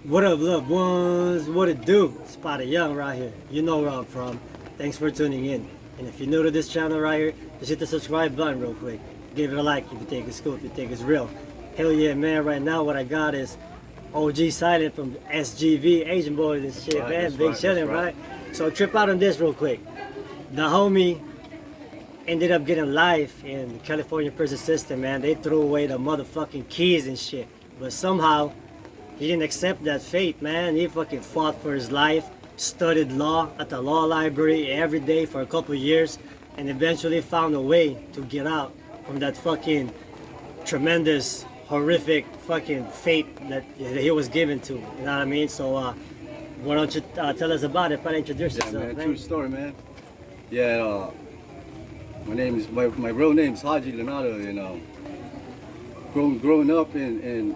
What up, loved ones? What it do? Spotted Young right here. You know where I'm from. Thanks for tuning in. And if you're new to this channel right here, just hit the subscribe button real quick. Give it a like if you think it's cool, if you think it's real. Hell yeah, man. Right now, what I got is OG Silent from SGV, Asian Boys and shit, Right, man. that's Big right, shutting, that's right? So trip out on this real quick. The homie ended up getting life in the California prison system, man. They threw away the motherfucking keys and shit. But somehow, he didn't accept that fate, man. He fucking fought for his life, studied law at the law library every day for a couple of years, and eventually found a way to get out from that fucking tremendous, horrific fucking fate that he was given to. You know what I mean? So, why don't you tell us about it? Probably introduce Yeah, yourself, man. man. True story, man. Yeah, my real name's Haji Leonardo, and growing up in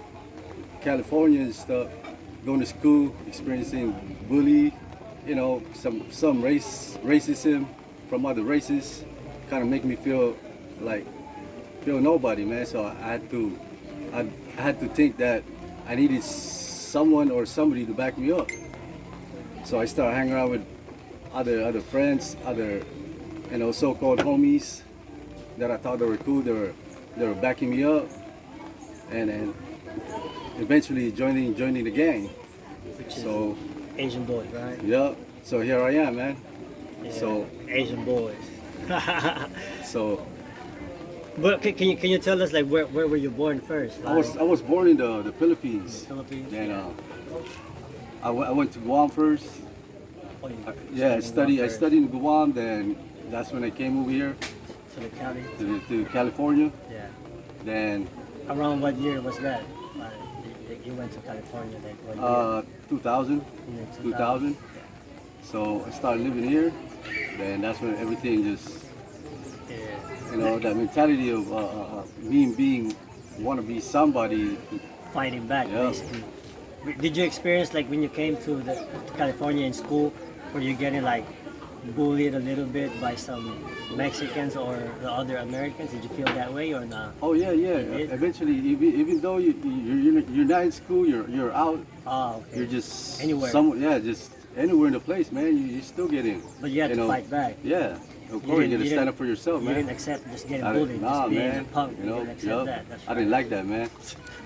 California and stuff, going to school, experiencing bully, some racism from other races, kind of make me feel nobody, man. So I had to think that I needed someone or somebody to back me up. So I started hanging around with other friends, other so-called homies that I thought they were cool. They were backing me up, and eventually joining the gang. Which is So Asian Boys, right? yeah, so here I am, man. Yeah, So Asian Boys. so But can you tell us like where were you born first? I was born in the Philippines. Philippines. Then I went to Guam first. Oh, you Yeah, I studied in Guam studied in Guam. Then that's when I came over here first, to the county. to California. Yeah. Then Around what year was that? You went to California like what year? 2000, In the 2000. So I started living here. Then that's when everything just, Yeah. that mentality of me being want to be somebody. Fighting back, Yeah. basically. Did you experience like when you came to California in school, were you getting like bullied a little bit by some Mexicans or the other Americans? Did you feel that way or not? Oh yeah, yeah. It is? Eventually, even though you're not in school, you're out. Oh, okay. You're just Anywhere. just anywhere in the place, man. You still get in. But you had to fight back. Yeah, of You course you didn't- got to you stand didn't- up for yourself, You man. didn't accept just getting I bullied, didn't- just being man. a punk. You didn't accept yup. that. That's I didn't right. like that, man.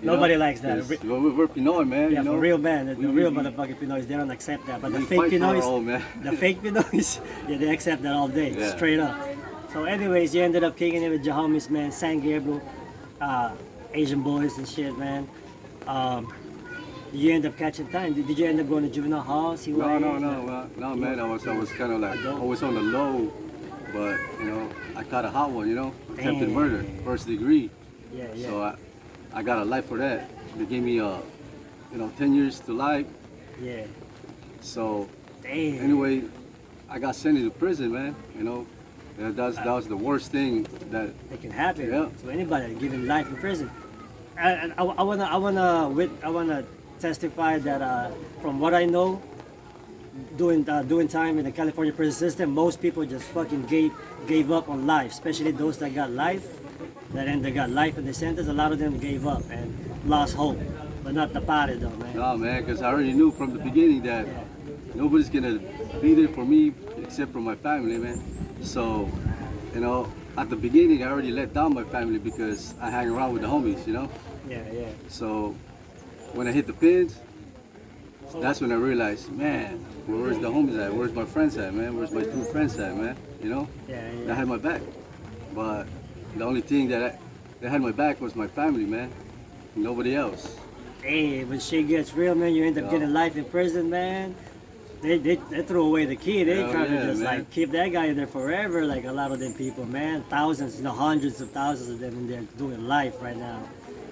Nobody likes that. We're Pinoy, man. Yeah, you know? for real, man. The We- real we- motherfucking Pinoys, they don't accept that. But the we fake fight for our Pinoys, own, man. the fake Pinoys, yeah, they accept that all day, Yeah. straight up. So, anyways, you ended up kicking it with your homies, man. San Gabriel, Asian Boys and shit, man. You end up catching time. Did you end up going to juvenile hall? No, man. I was kind of like always on the low, but I caught a hot one, attempted Damn. murder, first degree. Yeah, yeah. So I got a life for that. They gave me 10 years to life. Yeah. So Damn. anyway, I got sent into prison, man. That was the worst thing that. It can happen Yeah. to anybody given life in prison. And I wanna testify that from what I know, doing time in the California prison system, most people just fucking gave up on life, especially those that got life, that got life in the sentence. A lot of them gave up and lost hope, but not the party though, man. No, man, because I already knew from the beginning that nobody's gonna be there for me except for my family, man. So, at the beginning, I already let down my family because I hang around with the homies, Yeah, yeah. So, when I hit the pins, that's when I realized, man, where's the homies at? Where's my friends at, man? Where's my true friends at, man? Yeah, They yeah. had my back. But the only thing that had my back was my family, man. Nobody else. Hey, when shit gets real, man, you end up Yeah. getting life in prison, man. They throw away the key. They Hell try to yeah, just man. like keep that guy in there forever. Like a lot of them people, man, thousands, hundreds of thousands of them in there doing life right now.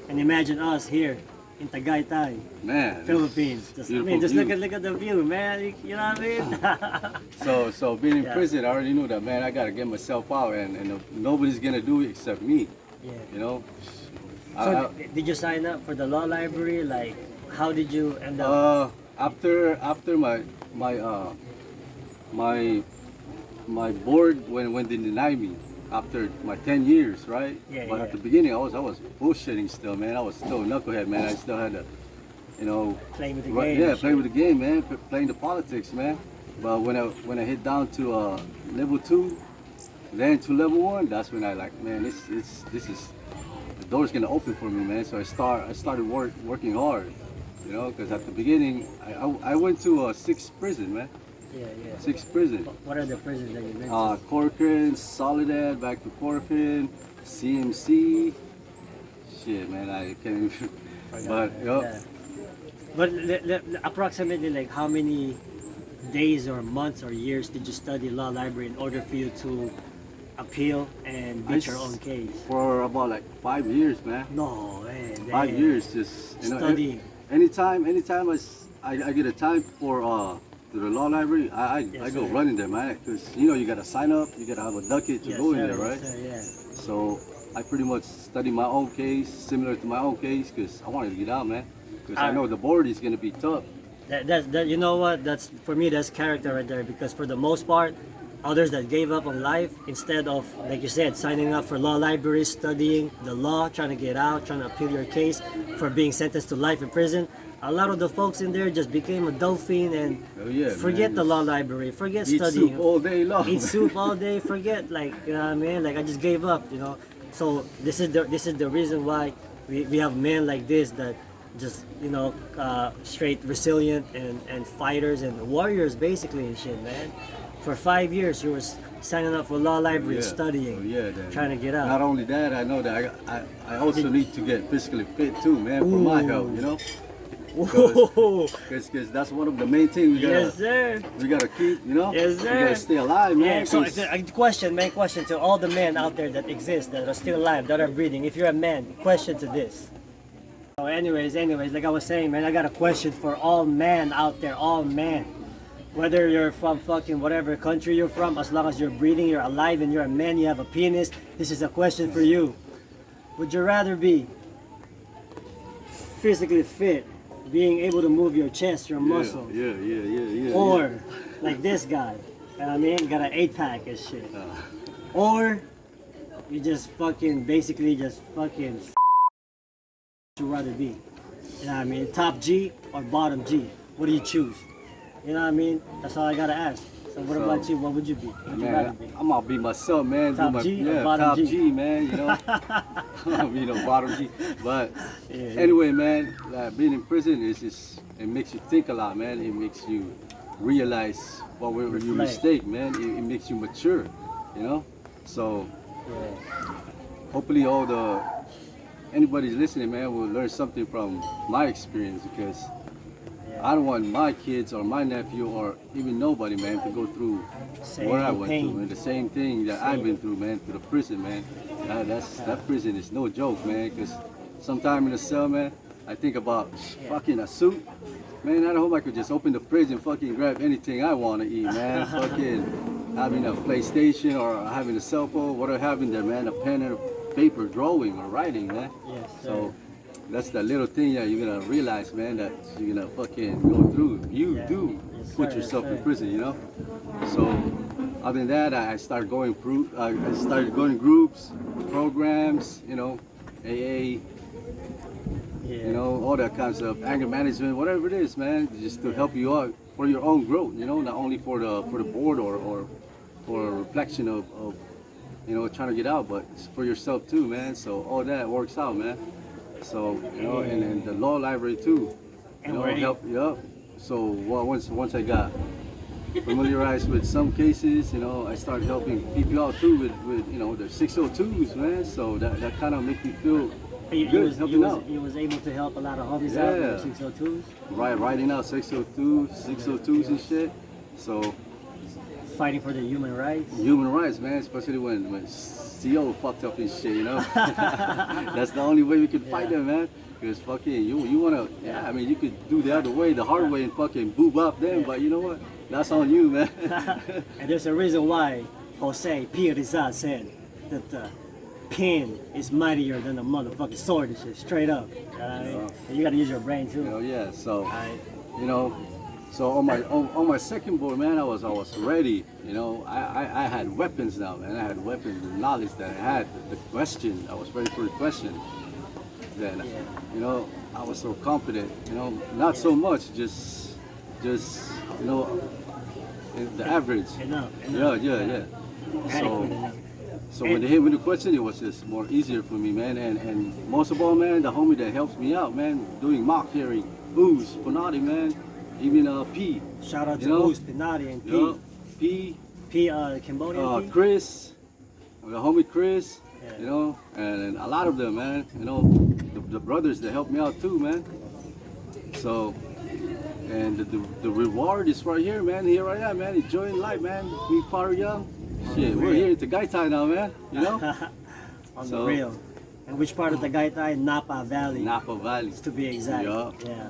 And imagine us here in Tagaytay, Man. Philippines. Just, Beautiful just view. look at the view, man. You know what I mean? So being in Yeah. prison, I already knew that, man, I gotta get myself out, and nobody's gonna do it except me, Yeah. I- So did you sign up for the law library? Like, how did you end up? after my board when they denied me after my 10 years, right? Yeah, But yeah. at the beginning, I was bullshitting still, man. I was still a knucklehead, man. I still had you know, Playing with the right, game. yeah, and playing shit. with the game, man, playing the politics, man. But when I hit down to level 2, then to level 1, that's when I like, man, this is the door's gonna open for me, man. So I started working hard, you know, because at the beginning I went to a 6 prison, man, Yeah, yeah. 6 prison. What are the prisons that you've been to? Corcoran, Soledad, back to Corcoran, CMC. Shit, man, I can't even. Forgot, But man. Yeah. But approximately like how many days or months or years did you study law library in order for you to appeal and beat your own case? For about like 5 years, man. No, man. 5 damn. years, just Studying. Anytime I get a time for to the law library, I Yes, go sir. running there, man. Because you know you gotta sign up, you gotta have a docket to Yes, go in sir, there, yes, right? sir, yeah. So I pretty much study my own case, similar to my own case, because I wanted to get out, man. Because I know the board is gonna be tough. That you know what? That's for me. That's character right there. Because for the most part, others that gave up on life instead of, like you said, signing up for law libraries, studying the law, trying to get out, trying to appeal your case for being sentenced to life in prison. A lot of the folks in there just became a dolphin and Oh, yeah, forget man. the law library, forget Eat studying, soup all day long. eat soup all day, forget, like, you know what I mean? Like, I just gave up, you know. So this is the reason why we have men like this that just, you know, straight resilient and fighters and warriors basically and shit, man. For 5 years you were signing up for law library, studying, then. trying to get out. Not only that, I know that I also need to get physically fit too, man, for my health, you know. Whoa. Because that's one of the main things Yes, sir. we gotta keep, you know. Yes, We sir. gotta stay alive, man. Yeah, so 'cause- a question to all the men out there that exist, that are still alive, that are breathing. If you're a man, question to this. So anyways, like I was saying, man, I got a question for all men out there, all men. Whether you're from fucking whatever country you're from, as long as you're breathing, you're alive, and you're a man, you have a penis, this is a question for you. Would you rather be physically fit, being able to move your chest, your muscles, yeah. or like this guy, you know what I mean, got an 8-pack and shit, or you just fucking basically just fucking you rather be, you know what I mean, top G or bottom G? What do you choose? You know what I mean? That's all I gotta ask. So what about you? What would you be? What would you rather Man, be? I'm gonna be myself, man. Top do my, G or yeah, bottom top G? G, man. You know, you know, bottom G. But Yeah. anyway, man, being in prison is just it makes you think a lot, man. It makes you realize what you Reflect. mistake, man. It makes you mature, you know. So Yeah. hopefully anybody's listening, man, will learn something from my experience because I don't want my kids or my nephew or even nobody, man, to go through Same what I went pain. through, and the same thing that I've been through, man, to the prison, man. That prison is no joke, man, because sometime in the cell, man, I think about fucking a suit. Man, I hope I could just open the fridge and fucking grab anything I want to eat, man. Fucking having a PlayStation or having a cell phone, what I have in there, man, a pen and a paper drawing or writing, man. Yes, sir. So that's the little thing that you're gonna realize, man, that you're gonna fucking go through. You Yeah. do Yes, put sir, yourself yes, in sir. prison, you know. So other than that, I started going I started going to groups, programs, you know, AA, Yeah. you know, all that kinds of anger management, whatever it is, man, just to help you out for your own growth, you know, not only for the board or for a reflection of you know, trying to get out, but it's for yourself too, man. So all that works out, man. So you know, and then the law library too, you And know, we're- help. Yep. So once I got familiarized with some cases, you know, I started helping people out too with you know the 602s, man. So that kind of make me feel You good, was, helping you, was, out. you was able to help a lot of homies out Yeah. with 602s, Writing out 602s and shit. So fighting for the human rights. human rights, man, especially when CO fucked up and shit, you know. That's the only way we can fight them, man. Because fucking you wanna, I mean, you could do the other way, the hard way, and fucking boob up them, but you know what? That's on you, man. And there's a reason why Jose P. Rizal said that the pen is mightier than a motherfucking sword and shit, straight up. You know what I mean? And you gotta use your brain too. You know, yeah. So Alright. you know, so on my second board, man, I was ready. You know, I had weapons now, man. I had weapons, the knowledge that I had, the question. I was ready for the question. then. Yeah. You know, I was so confident. You know, not so much, just you know, the average. Enough. Yeah. Adequate enough. So when they hit me the question, it was just more easier for me, man. And most of all, man, the homie that helps me out, man, doing mock hearing, Booze, Panati, man, even P. Shout out to you know? Boost, Pinati, and P. You know, P. Cambodian P. Chris, the homie Chris, Yeah. you know, and a lot of them, man. You know, the brothers that helped me out too, man. So, and the reward is right here, man. Here I am, man, enjoying life, man. We far young. Shit, we're here at the Gaitai now, man. You know? On the real. And which part of the Gaitai? Napa Valley. Napa Valley. To be exact. Yeah.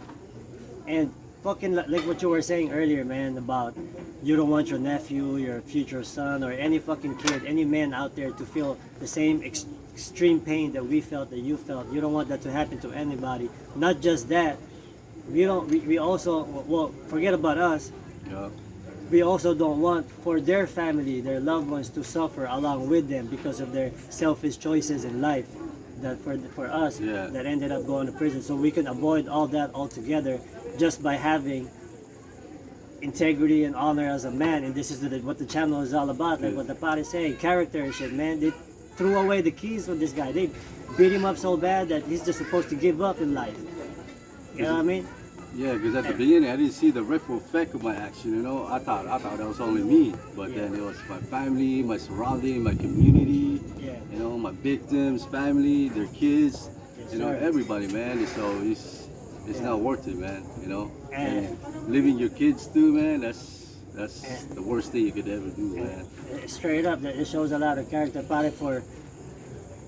And fucking like what you were saying earlier, man, about you don't want your nephew, your future son, or any fucking kid, any man out there to feel the same extreme pain that we felt, that you felt. You don't want that to happen to anybody. Not just that, we also, well, forget about us. Yeah. We also don't want for their family, their loved ones, to suffer along with them because of their selfish choices in life. That for us, that ended up going to prison. So we can avoid all that altogether just by having integrity and honor as a man. And this is what the channel is all about. Like what the pot is saying, character and shit, man. They threw away the keys with this guy. They beat him up so bad that he's just supposed to give up in life. You know what I mean? Yeah, because at the beginning I didn't see the ripple effect of my action. You know, I thought that was only me, but then it was my family, my surrounding, my community. Yeah. You know, my victims, family, their kids. Yes, you know, sir. everybody, man. So it's not worth it, man. You know, And leaving your kids too, man. That's the worst thing you could ever do, man. straight up, it shows a lot of character, probably for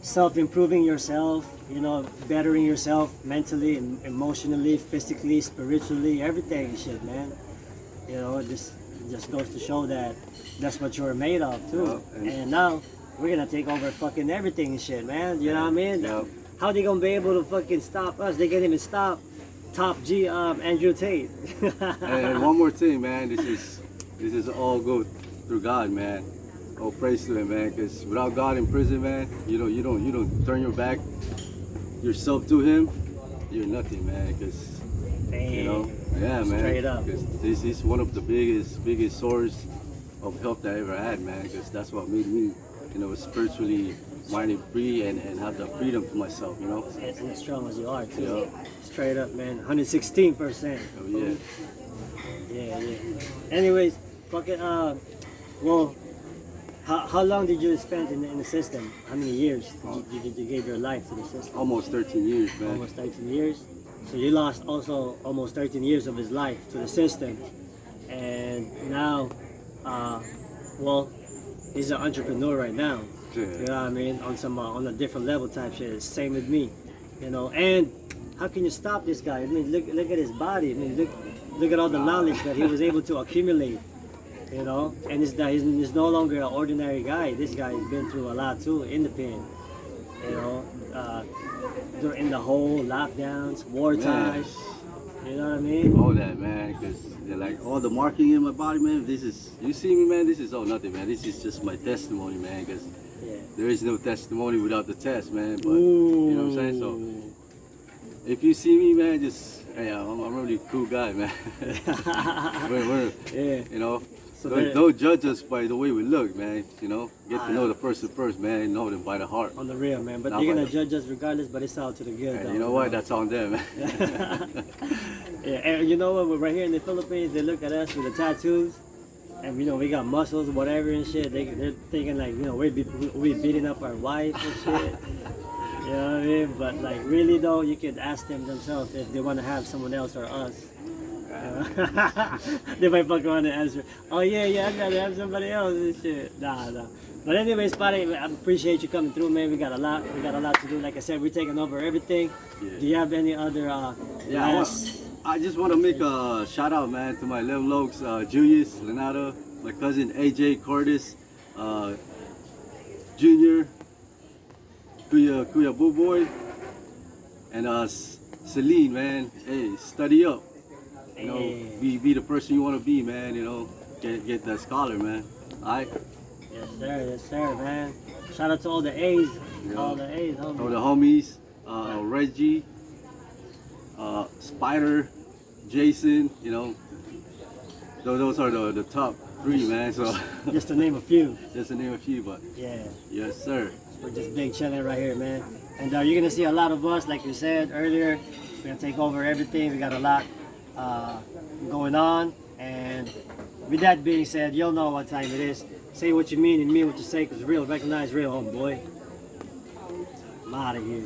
self-improving yourself, you know, bettering yourself mentally, emotionally, physically, spiritually, everything and shit, man. You know, it just goes to show that that's what you're made of too. And now we're gonna take over fucking everything and shit, man. You know what I mean? How they gonna be able to fucking stop us? They can't even stop Top G Andrew Tate. And one more thing, man. This is all go through God, man. Oh, praise to Him, man. Because without God in prison, man, you don't turn your back yourself to Him. You're nothing, man. Because you know, yeah, man. Straight up. Because this is one of the biggest source of help that I ever had, man. Because that's what made me, you know, spiritually minded free and have the freedom to myself, you know. And as strong as you are too. Yeah. Straight up, man. 116%. Oh yeah. Yeah. Anyways, fucking well, how long did you spend in the system? How many years did you give your life to the system? Almost 13 years, man. Almost 13 years. So you lost also almost 13 years of his life to the system, and now, well, he's an entrepreneur right now. Yeah. You know what I mean? On some on a different level type shit. Same with me, you know. And how can you stop this guy? I mean, look at his body. I mean, look at all the knowledge that he was able to accumulate. You know, and he's no longer an ordinary guy. This guy has been through a lot too in the pen. You know, during the whole lockdowns, war times. You know what I mean? All that, man, because like all the marking in my body, man. This is, you see me, man. This is all nothing, man. This is just my testimony, man. Because there is no testimony without the test, man. But you know what I'm saying? So if you see me, man, just hey, I'm a really cool guy, man. You know. So don't judge us by the way we look, man. You know, get to know the person first, man. Know them by the heart. On the real, man. But they're gonna judge us regardless. But it's all to the good, though. You know what? That's on them, man. And you know what? We're right here in the Philippines. They look at us with the tattoos, and you know we got muscles, whatever and shit. They're thinking like, you know, we beating up our wife and shit. You know what I mean? But like really though, you could ask them themselves if they want to have someone else or us. They might fuck around and answer, oh yeah, I'd rather have somebody else and shit. Nah. But anyways, Spotty, I appreciate you coming through, man. We got a lot to do. Like I said, we're taking over everything. Do you have any other I just want to make a shout out, man, to my little lokes, Julius, Leonardo, my cousin AJ Curtis, Junior, Kuya Boo Boy, and Celine, man. Hey, study up. You know, be the person you want to be, man. You know, get that scholar, man. Alright. Yes, sir, man. Shout out to all the A's, all the A's, all the homies. Reggie, Spider, Jason. You know, those are the top three, man. So Just to name a few. just to name a few, but Yeah. yes, sir. We're just big chilling right here, man. And you're gonna see a lot of us, like you said earlier. We're gonna take over everything. We got a lot going on. And with that being said, you'll know what time it is. Say what you mean and mean what you say, because real recognize real, homeboy. I'm out of here.